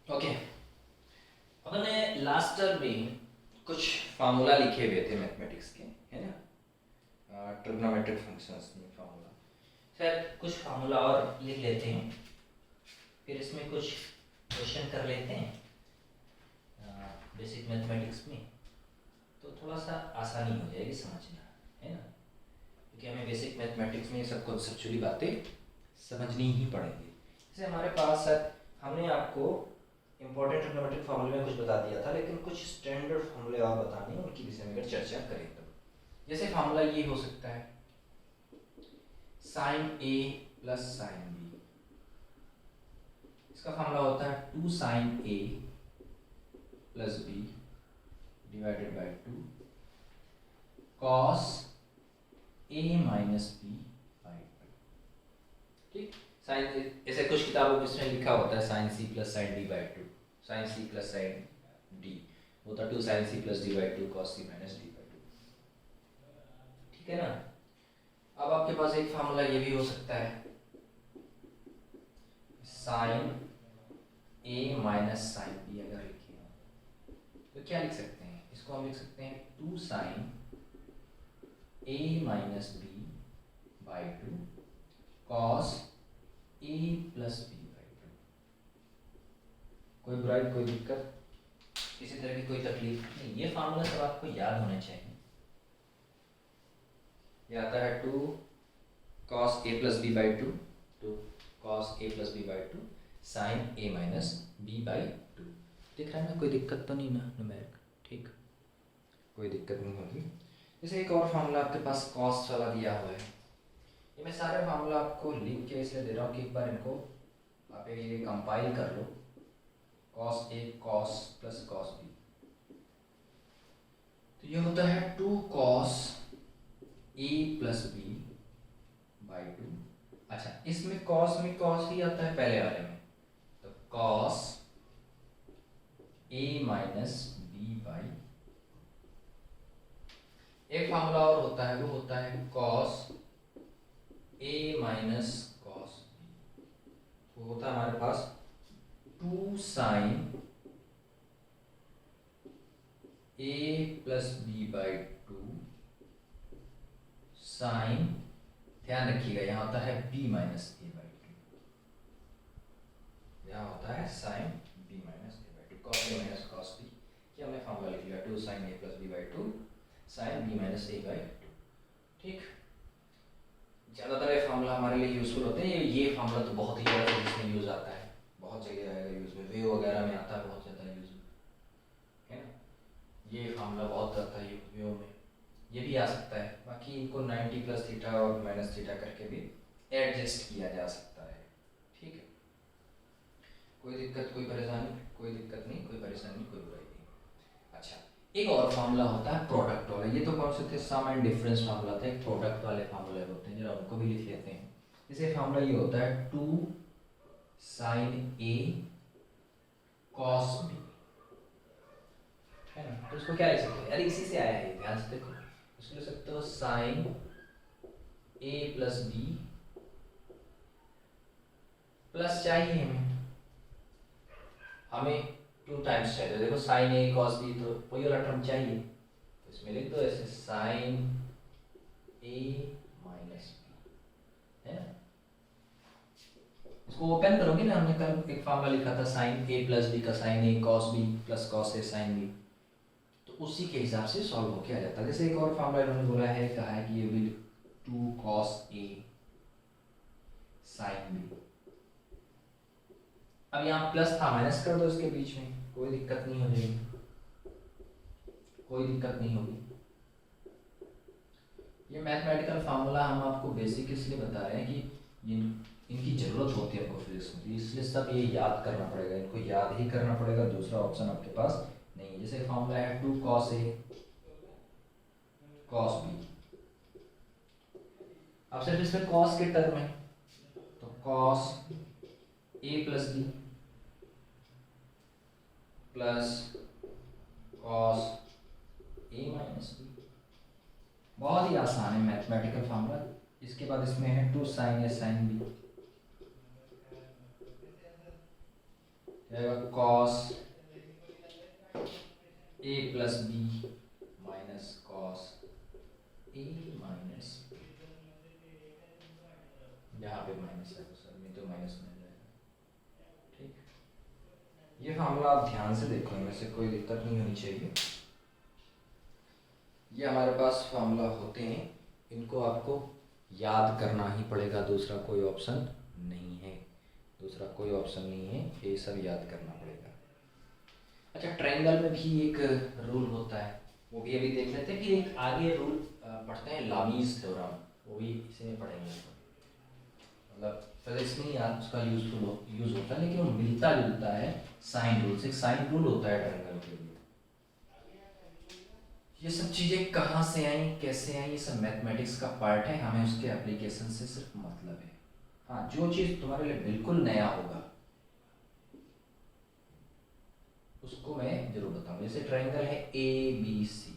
Okay, अपन ने last term में कुछ फार्मूला लिखे हुए थे मैथमेटिक्स के, है ना, ट्रिग्नोमेट्रिक फंक्शंस में फार्मूला। सर कुछ फार्मूला और लिख लेते हैं, फिर इसमें कुछ क्वेश्चन कर लेते हैं बेसिक मैथमेटिक्स में, तो थोड़ा सा आसानी हो जाएगी समझना, है ना, क्योंकि हमें बेसिक मैथमेटिक्स में सब कॉन्सेप्चुअली बातें समझनी ही पड़ेंगी। जैसे हमारे पास सर हमने आपको इंपॉर्टेंट ट्रिग्नोमेट्रिक फार्मूले में कुछ बता दिया था, लेकिन कुछ स्टैंडर्ड फार्मूले और बताने हैं, उनकी विषय में अगर चर्चा करें तो जैसे फार्मूला ये हो सकता है sine A plus sine B. इसका फार्मूला होता है 2 sine A plus B divided by 2 cos A minus B by 2। ठीक, साइन ऐसे कुछ किताबों में इसमें लिखा होता है sine C plus sine D by 2, sine C plus sine D होता है 2 sine C plus D by 2 cos C minus D by 2। ठीक है ना। अब आपके पास एक फार्मूला ये भी हो सकता है sine A minus sine B. अगर लिखे तो क्या लिख सकते हैं, इसको हम लिख सकते हैं 2 sine A minus B by 2 cos A plus B by 2। कोई बुराई, कोई दिक्कत, किसी तरह की कोई तकलीफ नहीं। ये फार्मूला सब आपको याद होने चाहिए। ये आता है 2 cos A plus B by 2, 2 cos A plus B by 2 sine A minus B by 2। दिख रहा है ना, कोई दिक्कत तो नहीं ना न्यूमेरिक? ठीक, कोई दिक्कत नहीं होगी। जैसे एक और फार्मूला आपके पास कॉस वाला दिया हुआ है। ये मैं सारे फार्मूला आपको लिख के इसलिए दे रहा हूँ कि एक बार इनको आप ये कंपाइल कर लो। Cos A cos plus cos B, तो ये होता है 2 cos A plus B by 2। अच्छा, इसमें कॉस में कॉस ही आता है पहले वाले में, तो cos A minus B by. एक फार्मूला और होता है, वो होता है cos A minus cos B. वो होता है हमारे पास 2 sine A plus B by 2 sine, ध्यान रखिएगा यहाँ होता है बी माइनस ए बाई 2, यहाँ होता है sine B minus A by 2 cos A minus cos B. ये हमने फार्मूला लिख लिया 2 sine A plus B by 2 sine B minus A by 2। ठीक, ज़्यादातर ये फार्मूला हमारे लिए यूजफुल होते हैं। ये फार्मूला तो बहुत ही ज़्यादा इसमें यूज आता है, बहुत जगह आएगा यूज में, वेव वगैरह में आता है बहुत ज़्यादा यूज में, है ना। ये फार्मूला बहुत आता है वेव में, ये भी आ सकता है। बाकी इनको 90 प्लस थीटा और माइनस थीटा करके भी एडजस्ट किया जा सकता है। ठीक है, कोई दिक्कत, कोई परेशानी, कोई दिक्कत नहीं, कोई परेशानी, कोई बुराई नहीं। अच्छा, एक और फार्मूला होता है प्रोडक्ट वाला। ये तो कौन से थे, सम एंड डिफरेंस फार्मूला था। एक प्रोडक्ट वाले फार्मूले होते हैं, जरा उनको भी लिख लेते हैं। जैसे फार्मूला ये होता है 2 साइन ए कॉस बी, है ना। तो उसको क्या लिख सकते हैं, अरे इसी से आया है, ध्यान से देखो। उसको लिख सकते हो sign A plus B plus चाहिए हमें 2 टाइम्स चाहिए। देखो साइन ए कॉस बी, तो वही वाला टर्म चाहिए, तो इसमें लिख दो ऐसे साइन ए माइनस बी, है ना। इसको ओपन करोगे ना, हमने कल एक फार्मूला लिखा था साइन ए प्लस बी का, sign A cos B plus cos A sine B, तो उसी के हिसाब से सॉल्व होके आ जाता है। जैसे एक और फार्मूला इन्होंने बोला है, कहा है कि ये भी 2 कॉस ए साइन बी। अब यहाँ प्लस था, माइनस कर दो इसके बीच में, कोई दिक्कत नहीं हो जाएगी, कोई दिक्कत नहीं होगी। ये मैथमेटिकल फार्मूला हम आपको बेसिक इसलिए बता रहे हैं कि इनकी ज़रूरत होती है आपको फिजिक्स में, इसलिए सब ये याद करना पड़ेगा, इनको याद ही करना पड़ेगा, दूसरा ऑप्शन आपके पास नहीं है। जैसे फार्मूला है 2 कॉस ए कॉस बी, अब सिर्फ इसमें कॉस के टर्म है, तो cos A plus B plus cos A minus B. बहुत ही आसान है मैथमेटिकल फार्मूला। इसके बाद इसमें है 2 sine A sine B, cos A plus B minus cos A minus, यहाँ पे माइनस है तो सर में तो माइनस मिल जाएगा। ठीक, ये फार्मूला आप ध्यान से देखो, इनमें से कोई दिक्कत नहीं होनी चाहिए। ये हमारे पास फार्मूला होते हैं, इनको आपको याद करना ही पड़ेगा, दूसरा कोई ऑप्शन नहीं है, दूसरा कोई ऑप्शन नहीं है, ये सब याद करना पड़ेगा। अच्छा, ट्रायंगल में भी एक रूल होता है, वो भी अभी देख लेते हैं। कि एक आगे रूल पढ़ते हैं लामीज थ्योरम, वो भी इसी में पढ़ेंगे। मतलब फिजिक्स में याद उसका यूज होता है, लेकिन वो मिलता जुलता है साइन रूल से। साइन रूल होता है ट्रायंगल के लिए। ये सब चीज़ें कहाँ से आई, कैसे आई, ये सब मैथमेटिक्स का पार्ट है, हमें उसके एप्लीकेशन से सिर्फ मतलब है। हाँ, जो चीज़ तुम्हारे लिए बिल्कुल नया होगा उसको मैं जरूर बताऊंगा। जैसे ट्रायंगल है ए बी सी,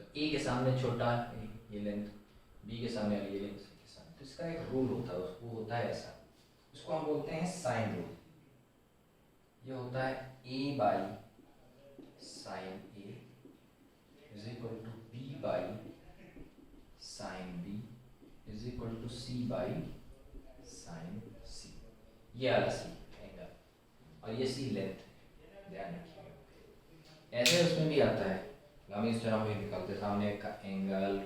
तो ए के सामने छोटा ये लेंथ, बी के सामने वाली ये लेंथ, सी के सामने, तो इसका एक रूल होता है, वो होता है ऐसा, उसको हम बोलते हैं साइन रूल। ये होता है a by sine A is equal to b by sine B is equal to c by sine C. ये वाला सी एंगल और ये सी लेंथ, ध्यान रखिएगा। ऐसे उसमें भी आता है, हम इस तरह में निकालते सामने का एंगल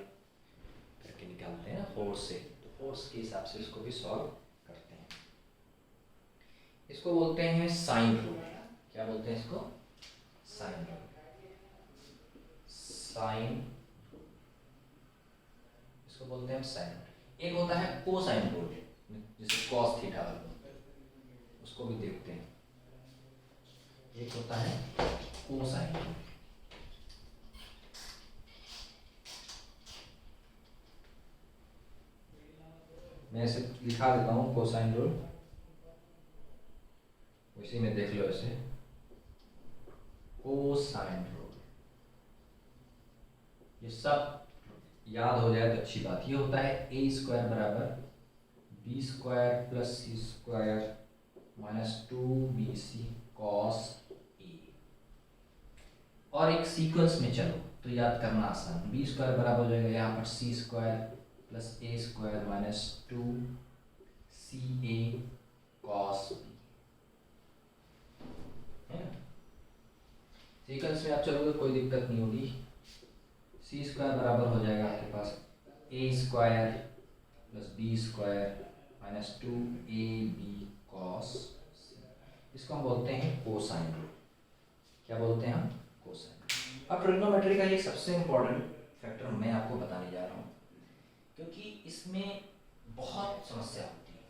करके निकालते हैं ना फोर्स से, तो फोर्स के हिसाब से इसको भी सॉल्व करते हैं। इसको बोलते हैं साइन रूल। क्या बोलते हैं इसको? Sine rule. साइन, इसको बोलते हैं साइन। एक होता है कोसाइन रूल, जिसे कॉस थीटा बोलते हैं, उसको भी देखते हैं। एक होता है कोसाइन रूल। मैं इसे लिखा देता हूँ कोसाइन रूल, इसी में देख लो इसे, कोसाइन रूल। ये सब याद हो जाए तो अच्छी बात। ये होता है ए स्क्वायर बराबर B square plus C square minus 2bc cos A. और एक सीक्वेंस में चलो तो याद करना आसान। बी स्क्वायर बराबर हो जाएगा यहाँ पर C square plus A square minus 2ca cos B, है ना। सीक्वेंस में आप चलोगे कोई दिक्कत नहीं होगी। सी स्क्वायर बराबर हो जाएगा आपके पास A square plus B square minus 2ab cos C. इसको हम बोलते हैं कोसाइन रूल। क्या बोलते हैं हम? कोसाइन। अब ट्रिग्नोमेट्री का ये सबसे इम्पोर्टेंट फैक्टर मैं आपको बताने जा रहा हूँ, क्योंकि इसमें बहुत समस्या होती है,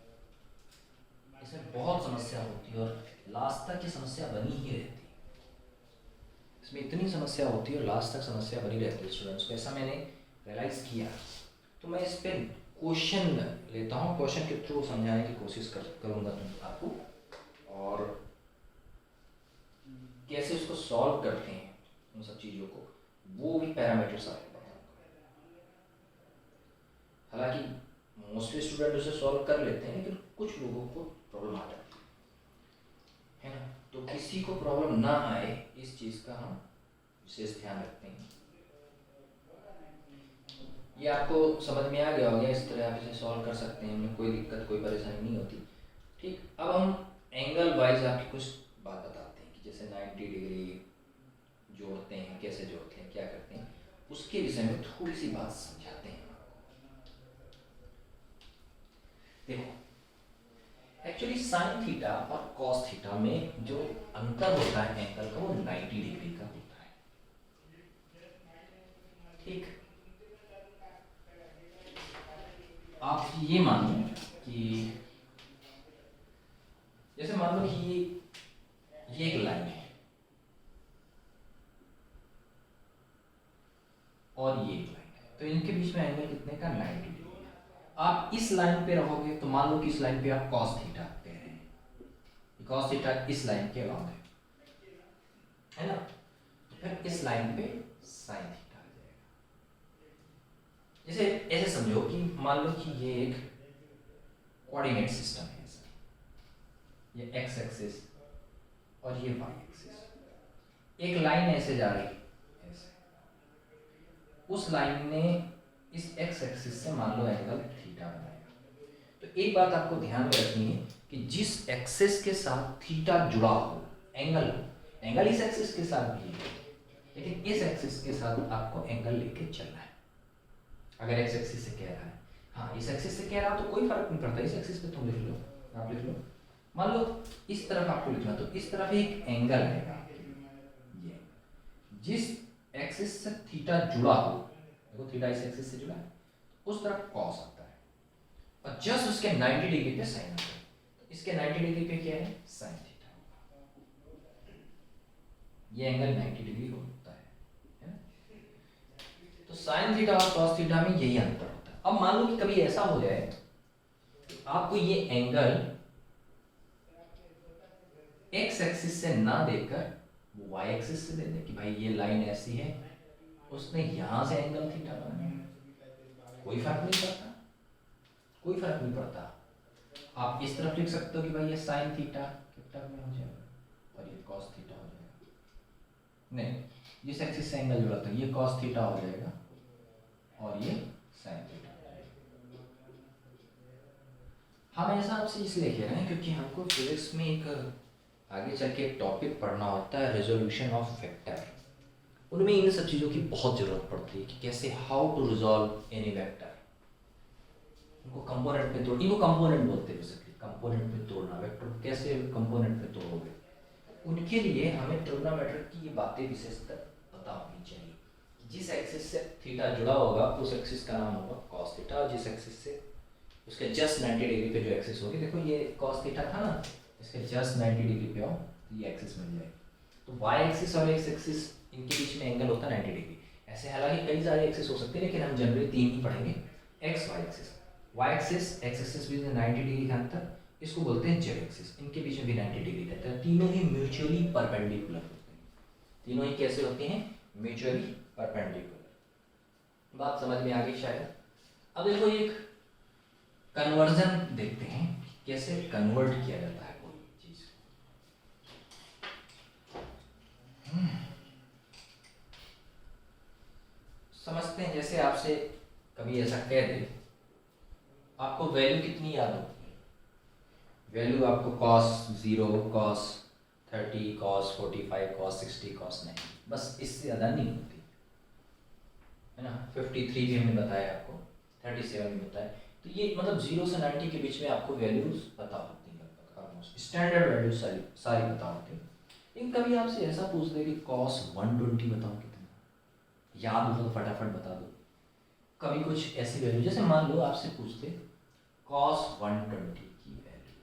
इसमें बहुत समस्या होती है और लास्ट तक ये समस्या बनी ही रहती है। इसमें इतनी समस्या होती है और लास्ट तक समस्या बनी रहती है स्टूडेंट्स को, ऐसा मैंने रियलाइज़ किया। तो मैं इस पर क्वेश्चन लेता हूँ, क्वेश्चन के थ्रू समझाने की कोशिश करूँगा आपको, और कैसे उसको सॉल्व करते हैं उन सब चीज़ों को, वो भी पैरामीटर्स आपको बताऊँगा। हालांकि मोस्टली स्टूडेंट उसे सॉल्व कर लेते हैं, लेकिन कुछ लोगों को प्रॉब्लम आ जाती है ना। तो किसी को प्रॉब्लम ना आए इस चीज़ का हम विशेष ध्यान रखते हैं। ये आपको समझ में आ गया होगा, इस तरह आप इसे सॉल्व कर सकते हैं, इनमें कोई दिक्कत कोई परेशानी नहीं होती। ठीक, अब हम एंगल वाइज आपकी कुछ बात बताते हैं कि जैसे 90 डिग्री जोड़ते हैं, कैसे जोड़ते हैं, क्या करते हैं, उसके विषय में थोड़ी सी बात समझाते हैं आपको। देखो, एक्चुअली साइन थीटा और कॉस थीटा में जो अंतर होता है एंगल का, वो 90 डिग्री का होता है। ठीक, आप ये मान लो कि जैसे मान लो कि ये एक लाइन है और ये एक लाइन है, तो इनके बीच में एंगल कितने का? 90 डिग्री। आप इस लाइन पे रहोगे तो मान लो कि इस लाइन पे आप कॉस थीटा कह रहे हैं, कॉस थीटा इस लाइन के अलॉन्ग है ना, तो फिर इस लाइन पे साइन थीटा आ जाएगा। जैसे ऐसे समझो कि मान लो कि ये एक कोऑर्डिनेट सिस्टम है, ये एक्स एक्सिस और ये वाई एक्सिस। एक लाइन ऐसे जा रही है ऐसे, उस लाइन ने इस एक्स एक्सिस से मान लो एंगल थीटा बनाएगा। तो एक बात आपको ध्यान में रखनी है कि जिस एक्सिस के साथ थीटा जुड़ा हो, एंगल इस एक्सिस के साथ भी है, लेकिन इस एक्सिस के साथ आपको एंगल लेके चलना है। अगर एक्स एक्सिस से कह रहा है, हाँ इस एक्सिस से कह रहा तो कोई फर्क नहीं पड़ता, इस एक्सिस पे तुम लिख लो, आप लिख लो। मान लो इस तरफ आपको लिखना, तो इस तरफ एक एंगल आएगा, ये जिस एक्सिस से थीटा जुड़ा हो, देखो थीटा इस एक्सिस से जुड़ा है, उस तरफ कॉस आता है, और जस्ट उसके 90 डिग्री पे साइन आता है। तो इसके 90 डिग्री पे क्या है, साइन थीटा होगा। ये एंगल 90 डिग्री होता है ना? तो साइन थीटा और कॉस थीटा में यही अंतर होता है। अब मान लो कि कभी ऐसा हो जाए कि आपको ये एंगल एक्स एक्सिस से ना देकर वो वाई एक्सिस से दे दे कि भाई ये लाइन ऐसी है, उसने यहां से एंगल थीटा बनाया, कोई फर्क नहीं पड़ता, कोई फर्क नहीं पड़ता। आप इस तरफ लिख सकते हो कि भाई ये साइन थीटा कैपिटल में हो जाएगा और ये कॉस थीटा हो जाएगा। नहीं, जिस एक्सिस से एंगल जुड़ा था ये कॉस थीटा हो जाएगा और ये साइन थीटा। हम ऐसा आपसे इसलिए कह रहे हैं क्योंकि हमको फिजिक्स में एक आगे चल के एक टॉपिक पढ़ना होता है, रेजोल्यूशन ऑफ वेक्टर। उनमें इन सब चीज़ों की बहुत ज़रूरत पड़ती है कि कैसे, how to resolve any vector. उनको कंपोनेंट में तोड़, इनको कंपोनेंट बोलते हैं बेसिकली, कंपोनेंट में तोड़ना, वेक्टर को कैसे कंपोनेंट में तोड़ोगे। उनके लिए हमें ट्रिग्नोमेट्री की ये बातें विशेषकर पता होनी चाहिए। जिस एक्सिस से थीटा जुड़ा होगा उस एक्सिस का नाम होगा कॉस थीटा, और जिस एक्सिस से उसके जस्ट 90 डिग्री पे जो एक्सिस होगी, देखो ये कॉस थीटा था ना, इसके जस्ट 90 डिग्री पे आओ तो ये एक्सिस मिल जाएगी। तो वाई एक्सिस और एक्स एक्सिस इनके बीच में एंगल होता है 90 डिग्री। ऐसे हालांकि कई सारे एक्सिस हो सकते हैं, लेकिन हम जनरली 3 ही पढ़ेंगे, X Y axis. Y axis X axis बीच में 90 डिग्री का अंतर, इसको बोलते हैं जेड एक्सिस, इनके बीच में भी 90 डिग्री रहता है। तीनों ही म्यूचुअली परपेंडिकुलर होते हैं। तीनों ही कैसे होते हैं, म्यूचुअली परपेंडिकुलर। बात समझ में आ गई शायद। अब देखो एक कन्वर्जन देखते हैं, कैसे कन्वर्ट किया जाता है कोई चीज। समझते हैं, जैसे आपसे कभी ऐसा कह दे, आपको वैल्यू कितनी याद होती है? वैल्यू आपको cos 0, cos 30, cos 45, cos 60, cos 90, बस इससे ज़्यादा नहीं होती है ना। 53 भी हमने बताया आपको, 37 भी बताया। तो ये मतलब 0 से 90 के बीच में आपको वैल्यूज पता होती हैं, लगभग स्टैंडर्ड वैल्यूज सारी पता होती हैं। लेकिन कभी आपसे ऐसा पूछ दे कि cos 120 बताओ कितना, याद हो तो फटाफट बता दो। कभी कुछ ऐसी वैल्यू, जैसे मान लो आपसे पूछते cos 120 की वैल्यू,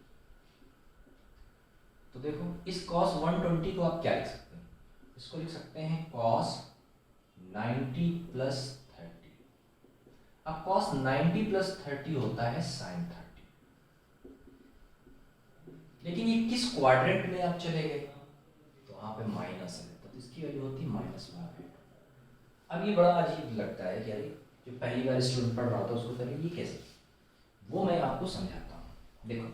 तो देखो इस cos 120 को आप क्या लिख सकते हैं? इसको लिख सकते हैं cos 90 प्लस 30। अब cos 90 प्लस 30 होता है sin 30, लेकिन ये किस क्वाड्रेंट में आप चले गए? तो वहां पे माइनस है, तो इसकी वैल्यू होती है -1/2। अब ये बड़ा अजीब लगता है कि अरे जो पहली बार स्टूडेंट पढ़ रहा था उसको पहले ये कैसे, वो मैं आपको समझाता हूँ। देखो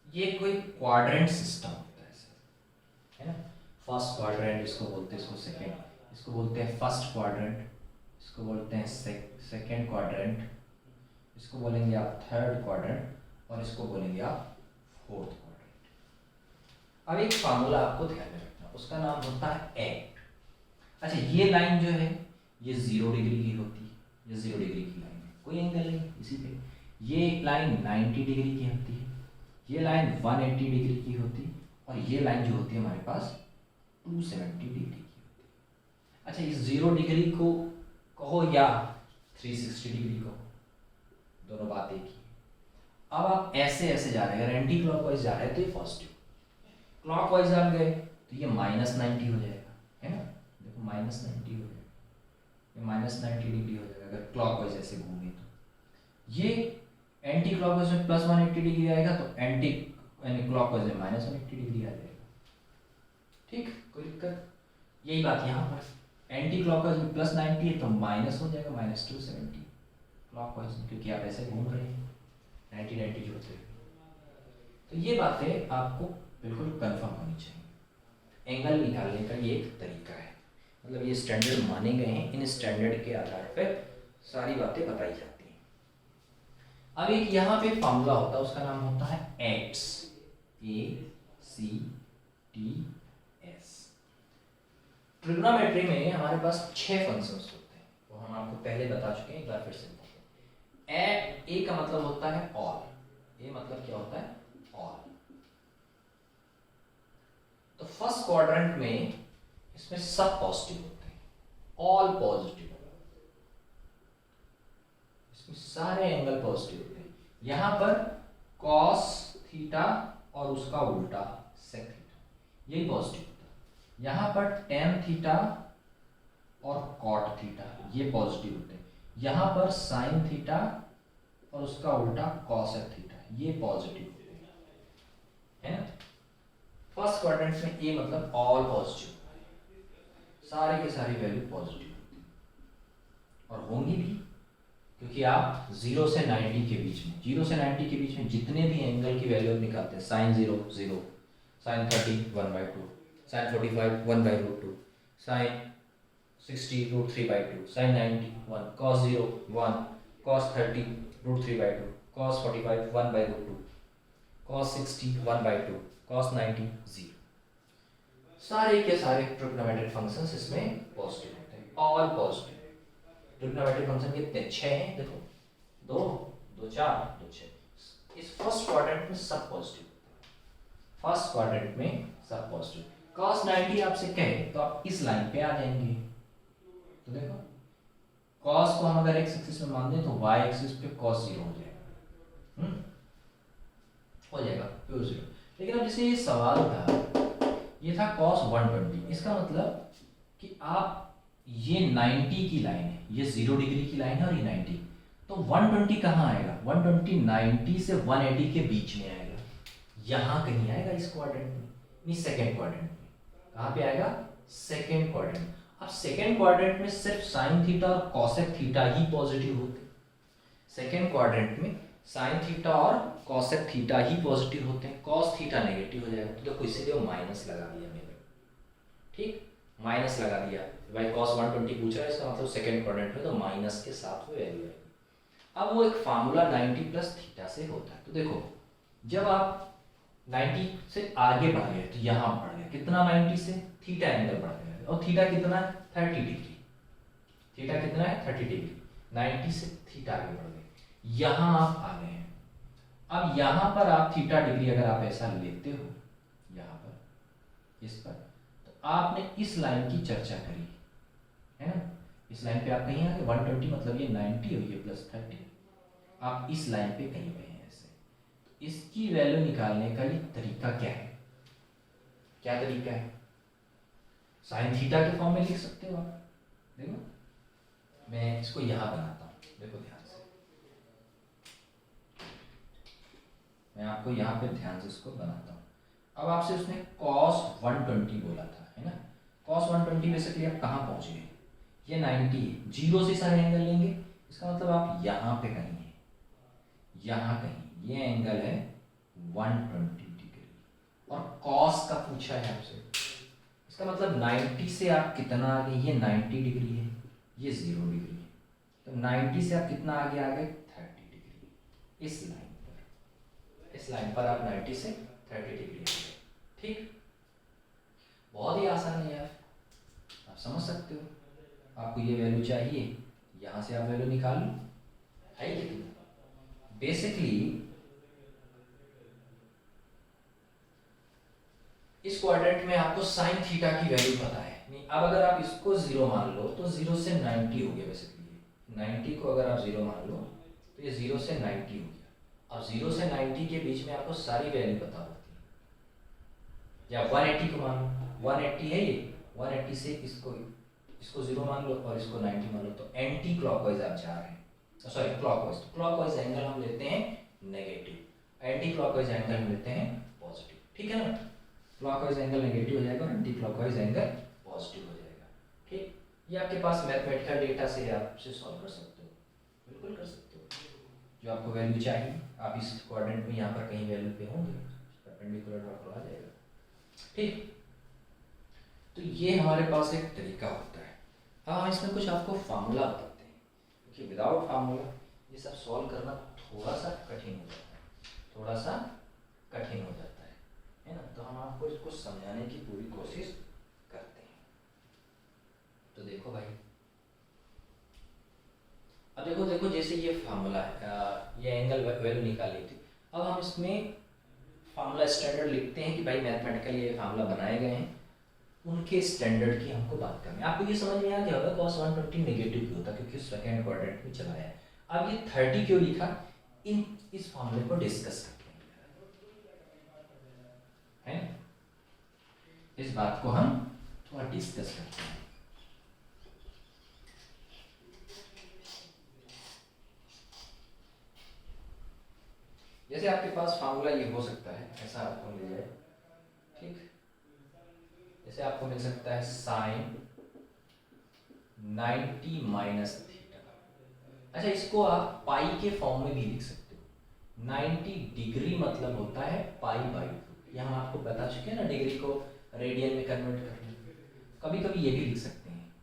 ये कोई क्वाड्रेंट सिस्टम होता है ना। फर्स्ट क्वाड्रेंट इसको बोलते हैं, इसको सेकंड, इसको बोलते हैं फर्स्ट क्वाड्रेंट, इसको बोलते हैं सेकंड क्वाड्रेंट, इसको बोलेंगे आप थर्ड क्वाड्रेंट, और इसको बोलेंगे आप फोर्थ क्वाड्रेंट। अब एक फार्मूला आपको ध्यान में रखना, उसका नाम होता है एक्ट। अच्छा ये लाइन जो है ये 0 डिग्री की होती है, ये 0 डिग्री की लाइन है, कोई एंगल नहीं इसी पे। ये लाइन 90 डिग्री की होती है, ये लाइन 180 डिग्री की होती है, और ये लाइन जो होती है हमारे पास 270 डिग्री की होती है। अच्छा इस 0 डिग्री को कहो या 360 डिग्री कहो, दोनों बात एक ही। अब आप ऐसे ऐसे जा रहे हैं, अगर एंटी क्लॉकवाइज जा रहे हैं तो ये पॉजिटिव, क्लॉकवाइज आप गए तो ये -90 हो जाएगा, है ना। देखो -90 हो जाएगा, ये -90 डिग्री हो जाएगा अगर क्लॉकवाइज ऐसे घूमे तो। ये एंटी क्लॉकवाइज में +180 डिग्री आएगा, तो एंटी यानी क्लॉकवाइज में -180 डिग्री आ जाएगा। ठीक, कोई दिक्कत? यही बात यहाँ पर, एंटी क्लॉकवाइज में +90 है तो माइनस हो जाएगा, -270 क्लॉकवाइज में, क्योंकि आप ऐसे घूम रहे हैं, 90 90 जोड़ते हुए। तो ये बातें आपको बिल्कुल कंफर्म होनी चाहिए। एंगल निकालने का ये एक तरीका है, मतलब ये स्टैंडर्ड माने गए हैं, इन स्टैंडर्ड के आधार पर सारी बातें बताई जाती हैं। अब एक यहाँ पे फॉर्मूला होता है, उसका नाम होता है एक्स, ACTS। ट्रिग्नोमेट्री में हमारे पास 6 फंक्शंस होते हैं, वो हम आपको पहले बता चुके हैं, एक बार फिर से बताते हैं। ए का मतलब होता है ऑल, ए मतलब क्या होता है? ऑल। तो फर्स्ट क्वाड्रेंट में इसमें सब पॉजिटिव होते हैं, ऑल पॉजिटिव, इसमें सारे एंगल पॉजिटिव होते हैं। यहां पर कॉस थीटा और उसका उल्टा सेक थीटा, यही पॉजिटिव होता है। यहां पर टेन थीटा और कॉट थीटा, ये पॉजिटिव होते हैं। यहां पर साइन थीटा और उसका उल्टा कॉसेक थीटा, ये पॉजिटिव होते हैं, है ना। फर्स्ट क्वाड्रेंट में ए मतलब ऑल पॉजिटिव, सारे के सारी वैल्यू पॉजिटिव होती है और होंगी भी, क्योंकि आप 0 से 90 के बीच में, 0 से 90 के बीच में जितने भी एंगल की वैल्यू निकालते हैं, sine 0 0, sine 30 1/2, sine 45 1/√2, sine 60 √3/2, sine 90 1, cos 0 1, cos 30 √3/2, cos 45 1/√2, cos 60 1/2, cos 90 0। सारे के सारे ट्रिग्नोमेट्रिक फंक्शंस इसमें पॉजिटिव होते हैं, ऑल पॉजिटिव। ट्रिग्नोमेट्रिक फंक्शन कितने? 6 हैं, देखो 2 2 4 2 6। इस फर्स्ट क्वाड्रेंट में सब पॉजिटिव होता है, फर्स्ट क्वाड्रेंट में सब पॉजिटिव। cos 90 आपसे कहे तो आप इस लाइन पे आ जाएंगे, तो देखो cos को हम अगर x एक्सिस में मान दें तो y एक्सिस पे cos 0 हो जाएगा, हो जाएगा प्योर 0। लेकिन अब जैसे ये सवाल था, ये था cos 120, इसका मतलब कि आप ये 90 की लाइन है, ये 0 डिग्री की लाइन है और ये 90, तो 120 कहाँ आएगा? 120 90 से 180 के बीच में आएगा, यहाँ कहीं आएगा इस क्वाड्रेंट में, नहीं सेकेंड क्वाड्रेंट में। कहाँ पे आएगा? Second quadrant. अब सेकेंड क्वाड्रेंट में सिर्फ साइन थीटा और कॉसेक थीटा ही पॉजिटिव होते, सेकेंड क्वाड्रेंट में साइन थीटा और कॉसेक थीटा ही पॉजिटिव होते हैं, कॉस थीटा नेगेटिव हो जाएगा, तो देखो इसीलिए माइनस लगा दिया मैंने, ठीक, माइनस लगा दिया भाई। cos 120 पूछ रहा है, इसका मतलब सेकंड क्वाड्रेंट में, तो माइनस के साथ वो वैल्यू आएगी। अब वो एक फार्मूला 90 प्लस थीटा से होता है, तो देखो जब आप 90 से आगे बढ़ गए तो यहाँ बढ़ गया कितना? 90 से थीटा एंगल बढ़ गया, और थीटा कितना है? 30 डिग्री। थीटा कितना है? 30 डिग्री। 90 से थीटा आगे बढ़ गए, यहाँ आप आ गए हैं। अब यहाँ पर आप थीटा डिग्री अगर आप ऐसा लेते हो, यहाँ पर इस पर, आपने इस लाइन की चर्चा करी है ना, इस लाइन पे आप कहीं आगे 120 मतलब ये 90 और ये प्लस 30, आप इस लाइन पे कहीं पे हैं ऐसे। तो इसकी वैल्यू निकालने का ये तरीका क्या है? क्या तरीका है? साइन थीटा के फॉर्म में लिख सकते हो आप, देखो मैं इसको यहाँ बनाता हूँ, देखो ध्यान से, मैं आपको यहाँ पे ध्यान से इसको बनाता हूँ। अब आपसे उसने cos 120 बोला था, है ना, cos 120 बेसिकली आप कहाँ पहुँच गए? ये 90 है, 0 से सारे एंगल लेंगे, इसका मतलब आप यहाँ पे कहीं हैं, यहाँ कहीं, ये एंगल है 120 डिग्री, और cos का पूछा है आपसे, इसका मतलब 90 से आप कितना आगे? ये 90 डिग्री है, ये 0 डिग्री है, तो 90 से आप कितना आगे आ गए? 30 डिग्री। इस लाइन पर, इस लाइन पर आप 90 से 30 डिग्री आ गए, ठीक। बहुत ही आसान है यार, आप समझ सकते हो। आपको ये वैल्यू चाहिए, यहाँ से आप वैल्यू निकाल लो, है कितना? बेसिकली इस क्वाड्रेंट में आपको साइन थीटा की वैल्यू पता है नहीं। अब अगर आप इसको 0 मान लो तो 0 से 90 हो गया, बेसिकली 90 को अगर आप 0 मान लो तो ये 0 से 90 हो गया। अब 0 से 90 के बीच में आपको सारी वैल्यू पता होती है, या 180 को मान लो, 180 है ये, 180 से इसको 0 मान लो और इसको 90 मान लो, तो एंटी क्लॉकवाइज आप जा रहे हैं, सॉरी क्लॉकवाइज। तो क्लॉकवाइज एंगल हम लेते हैं नेगेटिव, एंटी क्लॉकवाइज एंगल हम लेते हैं पॉजिटिव, ठीक है ना। क्लॉकवाइज एंगल नेगेटिव हो जाएगा और एंटी क्लॉकवाइज एंगल पॉजिटिव हो जाएगा, ठीक। ये आपके पास मैथमेटिकल डेटा से आप इसे सॉल्व कर सकते हो, बिल्कुल कर सकते हो, जो आपको वैल्यू चाहिए आप इस क्वाड्रेंट में यहाँ पर कहीं वैल्यू पे होंगे, परपेंडिकुलर डॉट आ जाएगा। ठीक, तो ये हमारे पास एक तरीका होता है। अब हम इसमें कुछ आपको फार्मूला बताते हैं, क्योंकि विदाउट फार्मूला ये सब सॉल्व करना थोड़ा सा कठिन हो जाता है, थोड़ा सा कठिन हो जाता है ना। तो हम आपको इसको समझाने की पूरी कोशिश करते हैं। तो देखो भाई, अब देखो जैसे ये फार्मूला है, ये एंगल वैल्यू निकाली थी। अब हम इसमें फार्मूला स्टैंडर्ड लिखते हैं कि भाई मैथमेटिकली ये फार्मूला बनाए गए हैं, उनके स्टैंडर्ड की हमको बात करनी है। आपको ये समझ में आ गया होगा cos 120 नेगेटिव क्यों होता, क्योंकि सेकंड क्वाड्रेंट में चला है। अब ये 30 क्यों लिखा, इस फार्मूले को डिस्कस करते हैं, इस बात को हम थोड़ा डिस्कस करते हैं। जैसे आपके पास फार्मूला ये हो सकता है, ऐसा आपको मिल जाए, ठीक, जैसे आपको मिल सकता है साइन 90 माइनस थीटा। अच्छा, इसको आप पाई के फॉर्म में भी लिख सकते हो। 90 डिग्री मतलब होता है पाई बाई 2। यहाँ आपको बता चुके हैं ना, डिग्री को रेडियन में कन्वर्ट करना। कभी कभी ये भी लिख सकते हैं,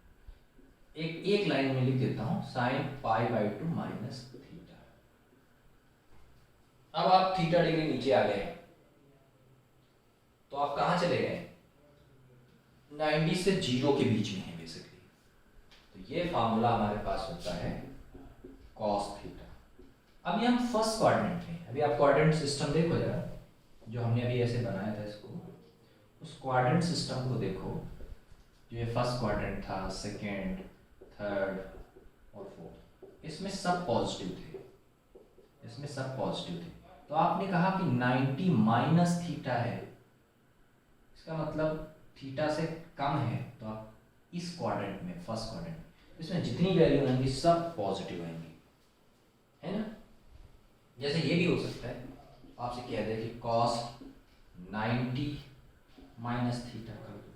एक लाइन में लिख देता हूँ, sine pi by 2 minus theta. अब आप थीटा डिग्री नीचे आ गए, तो आप कहाँ चले गए, 90 से 0 के बीच में है बेसिकली। तो ये फार्मूला हमारे पास होता है cos थीटा। अभी हम फर्स्ट क्वाड्रेंट में, अभी आप क्वाड्रेंट सिस्टम देखो जरा, जो हमने अभी ऐसे बनाया था इसको, उस क्वाड्रेंट सिस्टम को देखो। जो ये फर्स्ट क्वाड्रेंट था, सेकेंड, थर्ड और फोर्थ, इसमें सब पॉजिटिव थे, इसमें सब पॉजिटिव थे। तो आपने कहा कि 90 माइनस थीटा है, इसका मतलब थीटा से कम है, तो आप इस क्वाड्रेंट में, फर्स्ट क्वाड्रेंट में, इसमें जितनी वैल्यू आएंगी सब पॉजिटिव आएंगी, है ना। जैसे ये भी हो सकता है, आपसे कह दे कि cos 90 माइनस थीटा कर दो,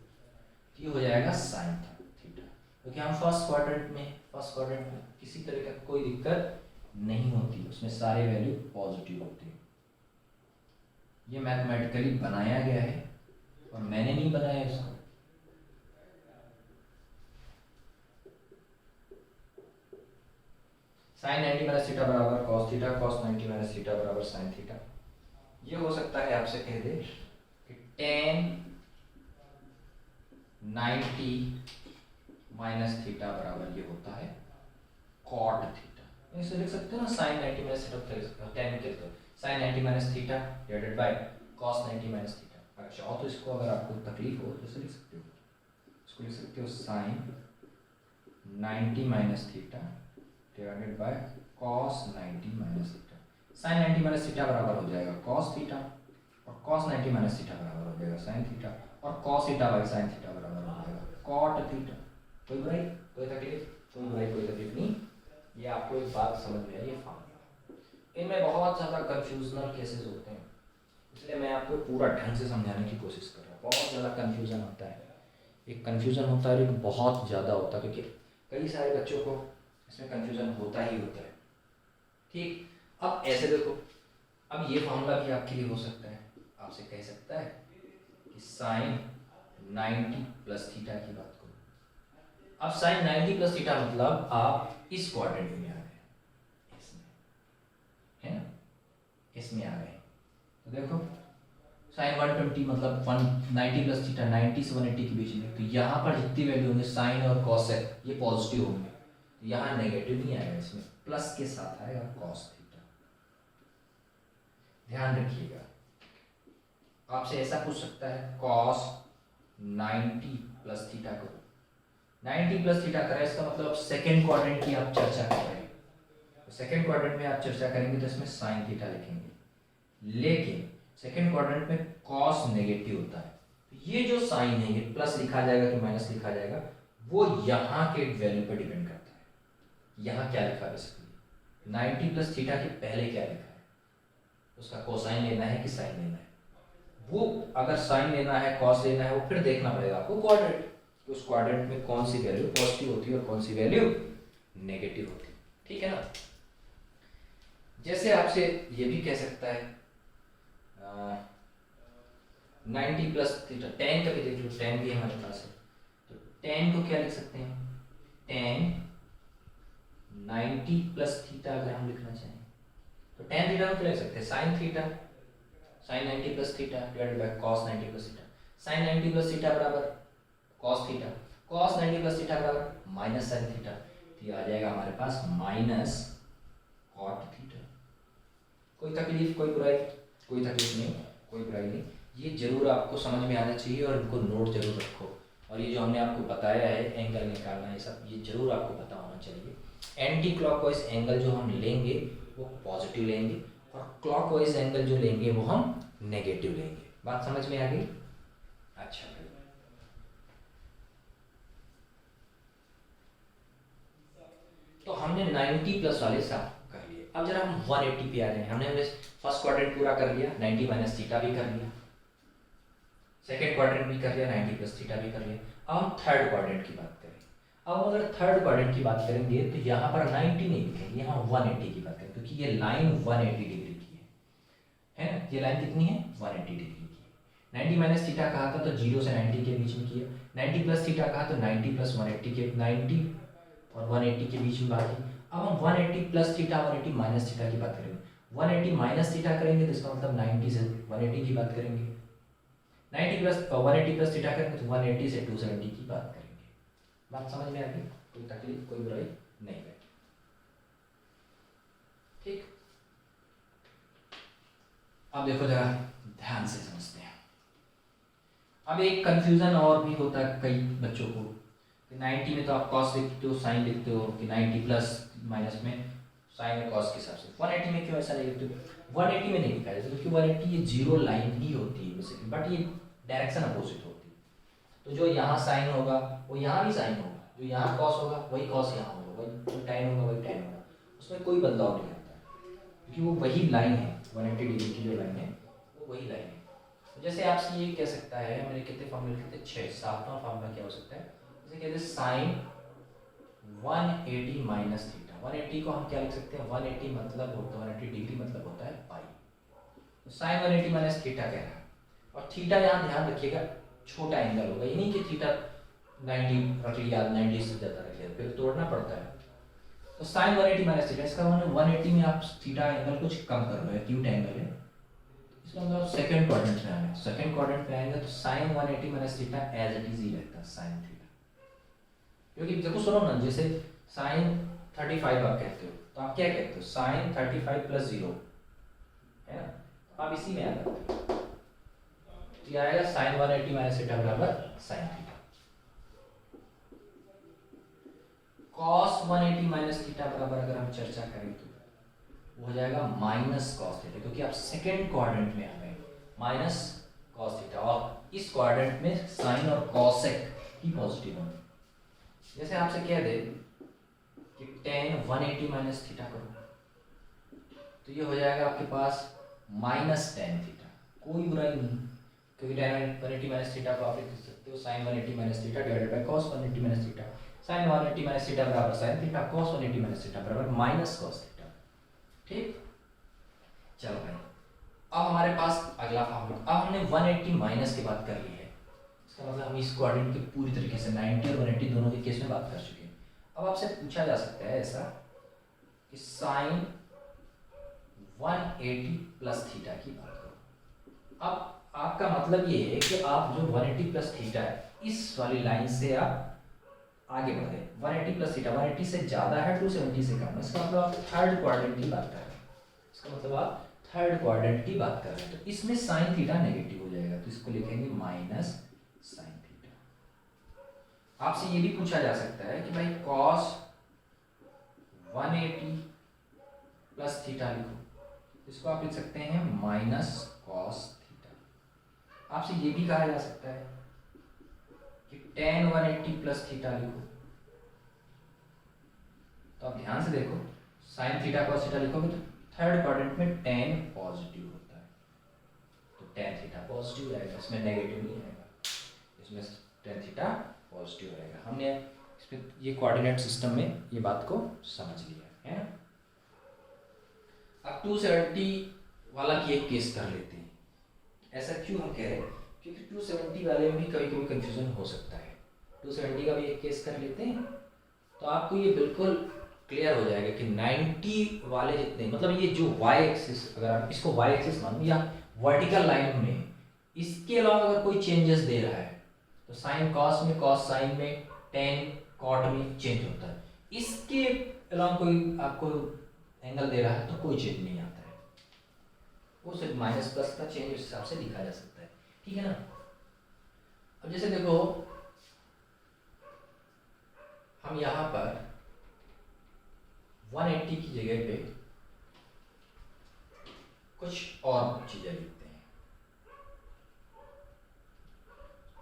ये हो जाएगा साइन थीटा। क्योंकि हम फर्स्ट क्वाड्रेंट में किसी तरह का कोई दिक्कत नहीं होती, उसमें सारे वैल्यू पॉजिटिव होते हैं। ये मैथमेटिकली बनाया गया है और मैंने नहीं बनाया इसको। साइन 90 माइनस थीटा बराबर cos theta, cos 90 minus theta बराबर साइन थीटा। ये हो सकता है आपसे कह दे कि tan 90 माइनस थीटा बराबर ये होता है कॉट थीटा। इसे लिख सकते हो ना, साइन 90 माइनस थीटा, tan के तो sine 90 minus theta divided by cos 90 minus theta. अगर चाहो तो इसको, अगर आपको तकलीफ हो तो इसे लिख सकते हो, इसको लिख सकते हो sine 90 minus theta divided by cos 90 minus theta. Sine 90 minus theta बराबर हो जाएगा cos थीटा, और cos 90 माइनस थीटा बराबर हो जाएगा sin थीटा, और cos theta by sin theta बराबर हो जाएगा cot थीटा। कोई बुराई, कोई तकलीफ, कोई बुराई, कोई तकलीफ नहीं। ये आपको एक बात समझ में आई है फार्मूला। इनमें बहुत ज़्यादा कंफ्यूजनल केसेस होते हैं, इसलिए मैं आपको पूरा ढंग से समझाने की कोशिश कर रहा हूँ। बहुत ज़्यादा कन्फ्यूज़न होता है, एक कन्फ्यूज़न होता है, एक बहुत ज़्यादा होता है, क्योंकि कई सारे बच्चों को इसमें कन्फ्यूज़न होता ही होता है। ठीक, अब ऐसे देखो, अब ये फार्मूला भी आपके लिए हो सकता है, आपसे कह सकता है कि साइन 90 प्लस थीटा की बात करो। अब साइन 90 प्लस थीटा मतलब आप इस क्वाड्रेंट में आ गए, इसमें, है ना, इसमें आ गए। तो देखो साइन 120 मतलब 190 प्लस थीटा, 90 से 180 के बीच में। तो यहाँ पर जितनी वैल्यू होंगे साइन और कॉस है, ये पॉजिटिव होंगे, तो यहाँ नेगेटिव नहीं आएगा, इसमें प्लस के साथ आएगा कॉस थीटा। ध्यान रखिएगा, आपसे ऐसा पूछ सकता है कॉस 90 प्लस थीटा करो, 90 प्लस थीटा करें, इसका मतलब सेकेंड क्वाड्रेंट की आप चर्चा कर रहे हैं। तो सेकेंड क्वाड्रेंट में आप चर्चा करेंगे तो इसमें साइन थीटा लिखेंगे, लेकिन सेकेंड क्वाड्रेंट में कॉस नेगेटिव होता है, तो ये जो साइन है ये प्लस लिखा जाएगा कि माइनस लिखा जाएगा, वो यहाँ के वैल्यू पर डिपेंड करता है। यहाँ क्या लिखा है बेसिकली, 90 प्लस थीटा के पहले क्या लिखा है, उसका कोसाइन लेना है कि साइन लेना है। वो अगर साइन लेना है, कॉस लेना है, वो फिर देखना पड़ेगा आपको क्वाड्रेंट, उस क्वाड्रेंट में कौन सी वैल्यू पॉजिटिव होती है और कौन सी वैल्यू नेगेटिव होती है। ठीक है ना। जैसे आपसे ये भी कह सकता है 90 प्लस थीटा, टेन का भी देख लो, टेन भी हमारे पास है, तो टेन को क्या लिख सकते हैं, टेन 90 प्लस थीटा अगर हम लिखना चाहें तो टेन थीटा को क्या लिख सकते हैं, sine theta, sine 90 plus theta divided by cos 90 plus theta, sine 90 plus theta बराबर cos theta, cos 90 plus theta बराबर माइनस साइन थीटा, तो ये आ जाएगा हमारे पास माइनस कॉट थीटा। कोई तकलीफ, कोई बुराई? कोई तकलीफ नहीं, कोई बुराई नहीं। ये जरूर आपको समझ में आना चाहिए और इनको नोट जरूर रखो। और ये जो हमने आपको बताया है एंगल निकालना, ये सब ये जरूर आपको पता होना चाहिए। एंटी क्लॉकवाइज एंगल जो हम लेंगे वो पॉजिटिव लेंगे और क्लॉकवाइज एंगल जो लेंगे वो हम नेगेटिव लेंगे। बात समझ में आ गई? अच्छा भाई, तो हमने 90 प्लस वाले सब कर लिए। अब जरा हम 180 पे आ जाए। हमने फर्स्ट क्वाड्रेंट पूरा कर लिया, 90 माइनस थीटा भी कर लिया, सेकेंड क्वाड्रेंट भी कर लिया, 90 प्लस थीटा भी कर लिया। अब हम थर्ड क्वाड्रेंट की बात करें। अब अगर थर्ड क्वाड्रेंट की बात करेंगे तो यहाँ पर 90 नहीं लिखेंगे, यहाँ 180 की बात करें, क्योंकि ये लाइन 180 डिग्री की है ना। ये लाइन कितनी है? 180 डिग्री की है। 90 माइनस थीटा कहा था तो 0 से 90 के बीच में किया, 90 प्लस थीटा कहा तो 90 प्लस 180 के 90 और 180 के बीच में बात की। अब हम 180 प्लस थीटा 180 माइनस थीटा की बात करेंगे। 180 माइनस थीटा करेंगे तो इसका मतलब 90 से 180 की बात करेंगे, 90 प्लस 180 प्लस थीटा करेंगे तो 180 से 270 की बात करेंगे। बात समझ में आ गई? कोई तकलीफ, कोई बुराई नहीं है, ठीक। अब देखो जरा ध्यान से समझते हैं। अब एक कंफ्यूजन और भी होता है कई बच्चों को कि 90 में तो आप कॉस लिखते हो, साइन लिखते हो, कि 90 प्लस माइनस में साइन और कॉस के हिसाब से। 180 में क्यों ऐसा नहीं लिखते हो? 180 में नहीं लिखा जाता क्योंकि 180 ये जीरो लाइन ही होती है बेसिकली, बट ये डायरेक्शन अपोजिट होती है। तो जो यहाँ साइन होगा वो यहाँ भी साइन होगा, जो यहाँ कॉस होगा वही कॉस यहाँ होगा, वही जो टेन होगा वही टेन होगा, उसमें कोई बदलाव नहीं आता क्योंकि वो वही लाइन है। 180 डिग्री की जो लाइन है वो वही लाइन है। तो जैसे आपसे ये कह सकता है, मैंने कितने फॉर्मूले लिखे थे? 6। सातवां फॉर्मूला क्या हो सकता है? जैसे कहते हैं साइन 180 माइनस थीटा। 180 को हम क्या लिख सकते हैं? 180 मतलब होता है 180 डिग्री मतलब होता है पाई। तो साइन 180 माइनस थीटा कह रहा है, और थीटा यहाँ ध्यान रखिएगा छोटा एंगल होगा, ये नहीं कि थीटा 90 रख लिया, 90 से ज़्यादा रख लिया, फिर तोड़ना पड़ता है। तो साइन 180 माइनस थीटा, इसका मतलब 180 में आप थीटा एंगल कुछ कम कर रहे हो, एक्यूट एंगल है, इसका मतलब सेकंड क्वाड्रेंट में आ गया। सेकंड क्वाड्रेंट में आएगा तो sine 180 minus theta as it is ही रहता है साइन थीटा। क्योंकि देखो सुनो ना, जैसे साइन 35 आप कहते हो तो आप क्या कहते हो? साइन 35 प्लस 0 है ना, आप इसी में आ जाते हो, ये आएगा साइन 180 माइनस थीटा बराबर sine theta. Cos 180 minus theta बराबर अगर हम चर्चा करें तो वो हो जाएगा माइनस कॉस थीटा, क्योंकि आप सेकेंड क्वाड्रेंट में आ गए, माइनस कॉस थीटा। और इस क्वाड्रेंट में साइन और कॉसेक ही पॉजिटिव होंगे। जैसे आपसे कह दे कि टेन 180 माइनस थीटा करो तो ये हो जाएगा आपके पास माइनस टेन थीटा। कोई बुराई नहीं, क्योंकि टेन 180 माइनस थीटा को आप लिख सकते हो sine 180 minus theta divided by cos 180 minus theta. Sine 180 minus theta बराबर sine theta, cos 180 minus theta बराबर माइनस कॉस थीटा, ठीक। चलो भाई, अब हमारे पास अगला फॉर्मूला। अब हमने 180 माइनस की बात कर ली है, इसका मतलब हम इस क्वाड्रेंट की पूरी तरीके से 90 और 180 दोनों के केस में बात कर चुके हैं। अब आपसे पूछा जा सकता है ऐसा कि साइन 180 प्लस थीटा की बात करो। अब आपका मतलब ये है कि आप जो 180 प्लस थीटा है इस वाली लाइन से आप आगे बढ़े। 180 प्लस थीटा 180 से ज्यादा है, 270 से कम है, इसका मतलब आप थर्ड क्वाड्रेंट की बात कर रहे हैं। इसका मतलब आप थर्ड क्वाड्रेंट की बात कर रहे हैं, तो इसमें साइन थीटा नेगेटिव हो जाएगा, तो इसको लिखेंगे माइनस साइन थीटा। आपसे ये भी पूछा जा सकता है कि भाई कॉस 180 प्लस थीटा लिखो, इसको आप लिख सकते हैं माइनस कॉस थीटा। आपसे ये भी कहा जा सकता है कि टेन 180 प्लस थीटा लिखो, तो आप ध्यान से देखो साइन थीटा कॉस थीटा लिखोगे तो थर्ड क्वाड्रेंट में टेन पॉजिटिव होता है, तो टेन थीटा पॉजिटिव रहेगा, इसमें नेगेटिव नहीं रहेगा, इसमें टेन थीटा पॉजिटिव रहेगा। हमने इसमें ये कोऑर्डिनेट सिस्टम में ये बात को समझ लिया है ना। अब 270 वाला की एक केस कर लेते हैं। ऐसा क्यों हम कह रहे हैं, क्योंकि 270 वाले में भी कभी कभी कंफ्यूजन हो सकता है। 270 का भी एक केस कर लेते हैं तो आपको ये बिल्कुल क्लियर हो जाएगा कि 90 वाले जितने, मतलब ये जो y एक्सिस, अगर आप इसको y एक्सिस मान या वर्टिकल लाइन में, इसके अलावा अगर कोई चेंजेस दे रहा है तो साइन कॉस में, कॉस साइन में, टेन कॉट में चेंज होता है। इसके अलावा कोई आपको एंगल दे रहा है तो कोई चेंज नहीं आता है, वो सिर्फ माइनस प्लस का चेंज उस हिसाब से दिखा जा सकता है, ठीक है ना। अब जैसे देखो हम यहाँ पर 180 की जगह पे कुछ और चीजें लिखते हैं।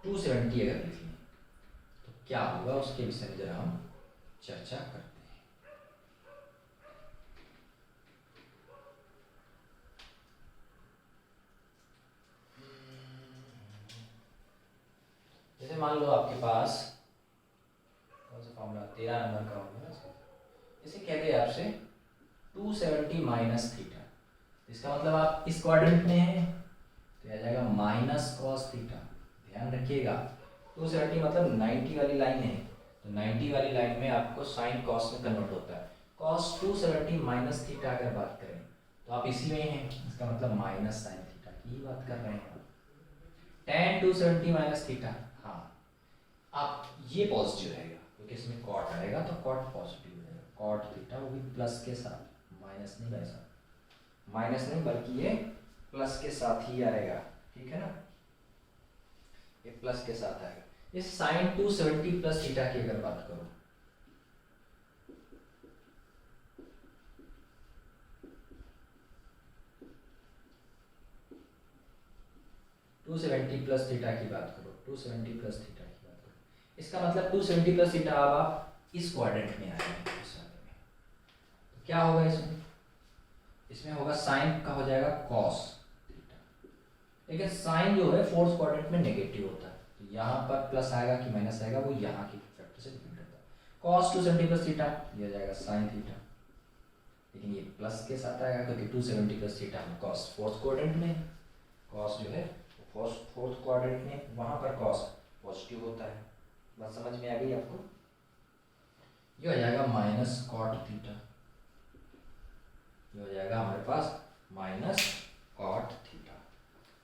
270 अगर लिखें तो क्या होगा उसके विषय में जरा हम चर्चा करते हैं। जैसे मान लो आपके पास कौन सा फॉर्मूला, 13 नंबर का होगा ना, इसे कहते हैं आपसे 270 माइनस थीटा। इसका मतलब आप इस क्वाड्रेंट में हैं तो आ जाएगा माइनस कॉस थीटा। ध्यान रखिएगा 270 मतलब 90 वाली लाइन है, तो 90 वाली लाइन में आपको साइन कॉस में कन्वर्ट होता है। कॉस 270 माइनस थीटा अगर बात करें तो आप इसी में हैं, इसका मतलब माइनस साइन थीटा की बात कर रहे हैं। tan 270 माइनस थीटा, हाँ आप ये पॉजिटिव रहेगा क्योंकि इसमें कॉट आएगा तो कॉट पॉजिटिव हो जाएगा। कॉट थीटा वो भी प्लस के साथ, माइनस नहीं भाई साहब, माइनस नहीं बल्कि ये प्लस के साथ ही आएगा, ठीक है ना, ये प्लस के साथ आएगा। इस साइन 270 प्लस थीटा की अगर बात करो, टू 270 प्लस थीटा की बात करो, 270 प्लस थीटा की बात करो, इसका मतलब 270 प्लस थीटा अब आप इस क्वाड्रेंट में आएंगे, इस वाले में तो क्या होगा इसमें, इसमें होगा साइन का हो जाएगा कॉस थीटा, लेकिन साइन जो है फोर्थ क्वाड्रेंट में नेगेटिव होता है, तो यहाँ पर प्लस आएगा कि माइनस आएगा वो यहाँ के फैक्टर से डिपेंड करता है। कॉस 270 प्लस थीटा ये हो जाएगा साइन थीटा, लेकिन ये प्लस के साथ आएगा क्योंकि 270 प्लस थीटा में कॉस फोर्थ क्वाड्रेंट में, कॉस जो है फोर्थ क्वाड्रेंट में, वहां पर कॉस पॉजिटिव होता है। बात समझ में आ गई आपको, ये हो जाएगा माइनस कॉट थीटा, ये हो जाएगा हमारे पास माइनस कॉट थीटा।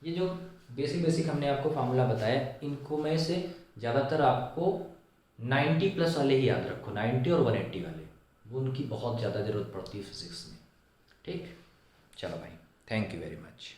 ये जो बेसिक हमने आपको फार्मूला बताया, इनको में से ज़्यादातर आपको 90 प्लस वाले ही याद रखो, 90 और 180 वाले, वो उनकी बहुत ज़्यादा ज़रूरत पड़ती है फिजिक्स में, ठीक। चलो भाई, थैंक यू वेरी मच।